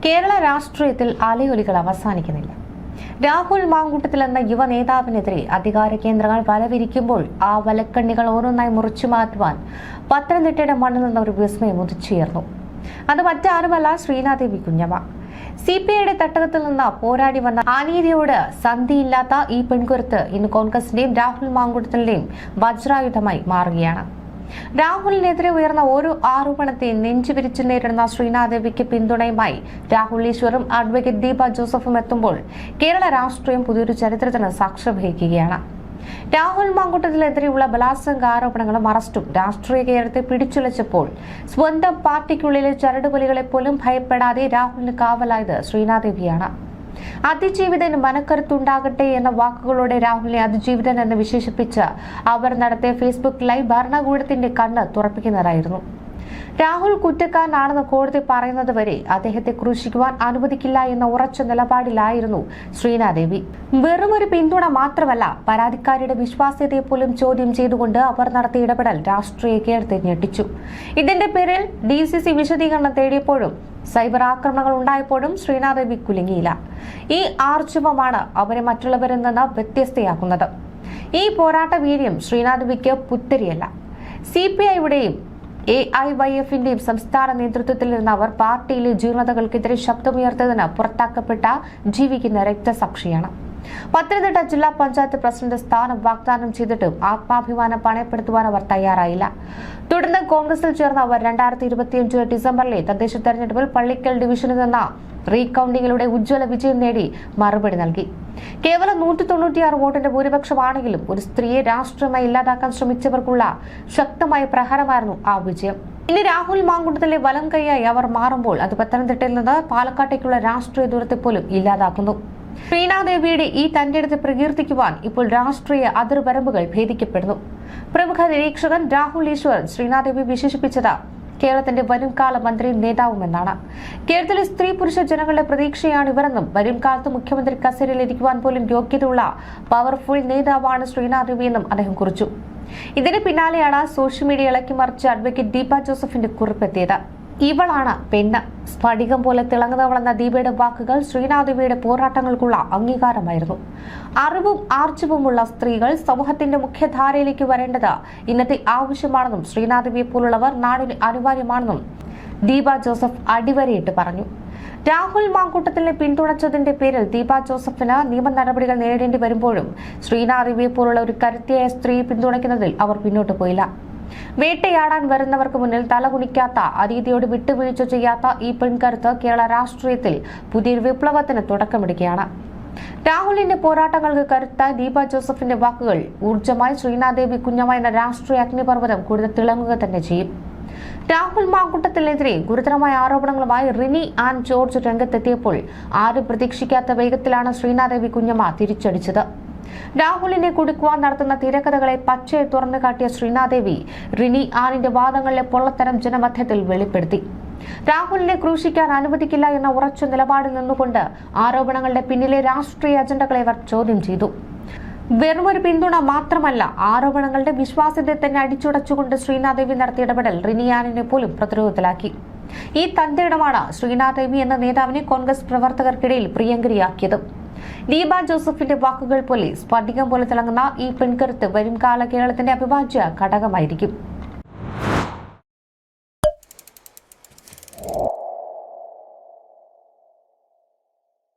കേരള രാഷ്ട്രീയത്തിൽ അലയൊലികൾ അവസാനിക്കുന്നില്ല. രാഹുൽ മാങ്കൂട്ടത്തിൽ എന്ന യുവ നേതാവിനെതിരെ അധികാര കേന്ദ്രങ്ങൾ വലവിരിക്കുമ്പോൾ ആ വലക്കണ്ണികൾ ഓരോന്നായി മുറിച്ചു മാറ്റുവാൻ പത്തനംതിട്ടയുടെ മണ്ണിൽ നിന്ന് ഒരു വിസ്മയം ഉദിച്ചുയർന്നു. അത് മറ്റാരുമല്ല, ശ്രീനാദേവി കുഞ്ഞമ്മ. CPIയുടെ തട്ടകത്തിൽ നിന്ന് പോരാടി വന്ന അനീതിയോട് സന്ധിയില്ലാത്ത ഈ പെൺകുരുത്ത് ഇന്ന് കോൺഗ്രസിന്റെയും രാഹുൽ മാങ്കൂട്ടത്തിന്റെയും വജ്രായുധമായി മാറുകയാണ്. രാഹുലിനെതിരെ ഉയർന്ന ഓരോ ആരോപണത്തെ നെഞ്ചുപിരിച്ചു നേരിടുന്ന ശ്രീനാദേവിക്ക് പിന്തുണയുമായി രാഹുൽ ഈശ്വറും അഡ്വക്കേറ്റ് ദീപ ജോസഫും എത്തുമ്പോൾ കേരള രാഷ്ട്രീയം പുതിയൊരു ചരിത്രത്തിന് സാക്ഷ്യം വഹിക്കുകയാണ്. രാഹുൽ മാങ്കൂട്ടത്തിനെതിരെയുള്ള ബലാത്സംഗ ആരോപണങ്ങളും അറസ്റ്റും രാഷ്ട്രീയ കേരളത്തെ പിടിച്ചുലച്ചപ്പോൾ സ്വന്തം പാർട്ടിക്കുള്ളിലെ ചരടുപൊലികളെ പോലും ഭയപ്പെടാതെ രാഹുലിന് കാവലായത് ശ്രീനാദേവിയാണ്. അതിജീവിതന് മനക്കരുത്തുണ്ടാകട്ടെ എന്ന വാക്കുകളോടെ രാഹുലിനെ അതിജീവിതൻ എന്ന് വിശേഷിപ്പിച്ച് അവർ നടത്തിയ ഫേസ്ബുക്ക് ലൈവ് ഭരണകൂടത്തിന്റെ കണ്ണ് തുറപ്പിക്കുന്നതായിരുന്നു. രാഹുൽ കുറ്റക്കാരനാണെന്ന് കോടതി പറയുന്നത് വരെ അദ്ദേഹത്തെ ക്രൂശിക്കുവാൻ അനുവദിക്കില്ല എന്ന ഉറച്ച നിലപാടിലായിരുന്നു ശ്രീനാദേവി. വെറുമൊരു പിന്തുണ മാത്രമല്ല, പരാതിക്കാരിയുടെ വിശ്വാസ്യതയെ പോലും ചോദ്യം ചെയ്തുകൊണ്ട് അവർ നടത്തിയ ഇടപെടൽ രാഷ്ട്രീയ കേരളത്തെ ഞെട്ടിച്ചു. ഇതിന്റെ പേരിൽ DCC വിശദീകരണം തേടിയപ്പോഴും സൈബർ ആക്രമണങ്ങൾ ഉണ്ടായപ്പോഴും ശ്രീനാദേവി കുലുങ്ങിയില്ല. ഈ ആർജവമാണ് അവരെ മറ്റുള്ളവരിൽ നിന്ന് വ്യത്യസ്തയാക്കുന്നത്. ഈ പോരാട്ട വീര്യം ശ്രീനാദേവിക്ക് പുത്തരിയല്ല. CPIയുടെയും AIYFന്റെയും സംസ്ഥാന നേതൃത്വത്തിൽ നിന്ന് അവർ പാർട്ടിയിലെ ജീർണതകൾക്കെതിരെ ശബ്ദമുയർത്തതിന് പുറത്താക്കപ്പെട്ട ജീവിക്കുന്ന രക്തസാക്ഷിയാണ്. പത്തനംതിട്ട ജില്ലാ പഞ്ചായത്ത് പ്രസിഡന്റ് സ്ഥാനം വാഗ്ദാനം ചെയ്തിട്ടും ആത്മാഭിമാനം പണയപ്പെടുത്തുവാൻ അവർ തയ്യാറായില്ല. തുടർന്ന് കോൺഗ്രസിൽ ചേർന്ന അവർ 2025 ഡിസംബറിലെ തദ്ദേശ തെരഞ്ഞെടുപ്പിൽ പള്ളിക്കൽ ഡിവിഷനിൽ നിന്ന് റീകൌണ്ടിങ്ങിലൂടെ ഉജ്ജ്വല വിജയം നേടി മറുപടി നൽകി. കേവലം 196 വോട്ടിന്റെ ഭൂരിപക്ഷമാണെങ്കിലും ഒരു സ്ത്രീയെ രാഷ്ട്രീയമായി ഇല്ലാതാക്കാൻ ശ്രമിച്ചവർക്കുള്ള ശക്തമായ പ്രഹരമായിരുന്നു ആ വിജയം. ഇനി രാഹുൽ മാങ്കൂട്ടത്തിലെ വലം കൈയായി അവർ മാറുമ്പോൾ അത് പത്തനംതിട്ടയിൽ നിന്ന് പാലക്കാട്ടേക്കുള്ള രാഷ്ട്രീയ ദൂരത്തെ പോലും ഇല്ലാതാക്കുന്നു. ശ്രീനാദേവിയുടെ ഈ തന്റെടുത്ത് പ്രകീർത്തിക്കുവാൻ ഇപ്പോൾ രാഷ്ട്രീയ അതിർവരമ്പുകൾ ഭേദിക്കപ്പെടുന്നു. പ്രമുഖ നിരീക്ഷകൻ രാഹുൽ ഈശ്വർ ശ്രീനാദേവി വിശേഷിപ്പിച്ചത് കേരളത്തിന്റെ വരുംകാല മന്ത്രിയും നേതാവുമെന്നാണ്. കേരളത്തിലെ സ്ത്രീ പുരുഷ ജനങ്ങളുടെ പ്രതീക്ഷയാണ് ഇവരെന്നും വരും കാലത്ത് മുഖ്യമന്ത്രി കസേരയിൽ ഇരിക്കുവാൻ പോലും യോഗ്യതയുള്ള പവർഫുൾ നേതാവാണ് ശ്രീനാദേവിയെന്നും അദ്ദേഹം കുറിച്ചു. ഇതിന് പിന്നാലെയാണ് സോഷ്യൽ മീഡിയ ഇളക്കിമറിച്ച അഡ്വക്കേറ്റ് ദീപ ജോസഫിന്റെ കുറിപ്പെത്തിയത്. ഇവളാണ് പെണ്ണ്, സ്ഫടികം പോലെ തിളങ്ങുന്നവളെന്ന ദീപയുടെ വാക്കുകൾ ശ്രീനാദേവിയുടെ പോരാട്ടങ്ങൾക്കുള്ള അംഗീകാരമായിരുന്നു. അറിവും ആർജവുമുള്ള സ്ത്രീകൾ സമൂഹത്തിന്റെ മുഖ്യധാരയിലേക്ക് വരേണ്ടത് ഇന്നത്തെ ആവശ്യമാണെന്നും ശ്രീനാദേവിയെ പോലുള്ളവർ നാടിന് അനിവാര്യമാണെന്നും ദീപ ജോസഫ് അടിവരയിട്ട് പറഞ്ഞു. രാഹുൽ മാങ്കൂട്ടത്തിനെ പിന്തുണച്ചതിന്റെ പേരിൽ ദീപ ജോസഫിന് നിയമ നടപടികൾ നേരിടേണ്ടി വരുമ്പോഴും ശ്രീനാദേവിയെ പോലുള്ള ഒരു കരുത്തിയായ സ്ത്രീയെ പിന്തുണയ്ക്കുന്നതിൽ അവർ പിന്നോട്ട് പോയില്ല. വേട്ടയാടാൻ വരുന്നവർക്ക് മുന്നിൽ തലകുനിക്കാത്ത, അനീതിയോട് വിട്ടുവീഴ്ച ചെയ്യാത്ത ഈ പെൺകരുത്ത് കേരള രാഷ്ട്രീയത്തിൽ പുതിയൊരു വിപ്ലവത്തിന് തുടക്കമിടുകയാണ്. രാഹുലിന്റെ പോരാട്ടങ്ങൾക്ക് കരുത്തായി ദീപ ജോസഫിന്റെ വാക്കുകൾ ഊർജ്ജമായി ശ്രീനാദേവി കുഞ്ഞമ്മ എന്ന രാഷ്ട്രീയ അഗ്നിപർവ്വതം കൂടുതൽ തിളങ്ങുക തന്നെ ചെയ്യും. രാഹുൽ മാങ്കൂട്ടത്തിനെതിരെ ഗുരുതരമായ ആരോപണങ്ങളുമായി റിനി ആൻഡ് ജോർജ് രംഗത്തെത്തിയപ്പോൾ ആരും പ്രതീക്ഷിക്കാത്ത വേഗത്തിലാണ് ശ്രീനാദേവി കുഞ്ഞമ്മ തിരിച്ചടിച്ചത്. രാഹുലിനെ കുടുക്കുവാൻ നടത്തുന്ന തിരക്കഥകളെ പച്ചയെ തുറന്നു കാട്ടിയ ശ്രീനാദേവി റിനി ആനിന്റെ വാദങ്ങളിലെ പൊള്ളത്തരം ജനമധ്യത്തിൽ വെളിപ്പെടുത്തി. രാഹുലിനെ ക്രൂശിക്കാൻ അനുവദിക്കില്ല എന്ന ഉറച്ച നിലപാടിൽ നിന്നുകൊണ്ട് ആരോപണങ്ങളുടെ പിന്നിലെ രാഷ്ട്രീയ അജണ്ടകളെ അവർ ചോദ്യം ചെയ്തു. വെറുമൊരു പിന്തുണ മാത്രമല്ല, ആരോപണങ്ങളുടെ വിശ്വാസ്യതയെ തന്നെ അടിച്ചുടച്ചുകൊണ്ട് ശ്രീനാദേവി നടത്തിയ ഇടപെടൽ റിനിയാനിനെ പോലും പ്രതിരോധത്തിലാക്കി. ഈ തന്റെയിടമാണ് ശ്രീനാദേവി എന്ന നേതാവിനെ കോൺഗ്രസ് പ്രവർത്തകർക്കിടയിൽ പ്രിയങ്കരിയാക്കിയത്. ദീപ ജോസഫിന്റെ വാക്കുകൾ പോലെ സ്ഫടികം പോലെ തിളങ്ങുന്ന ഈ പെൺകരുത്ത് വരും കാല കേരളത്തിന്റെ അവിഭാജ്യ ഘടകമായിരിക്കും.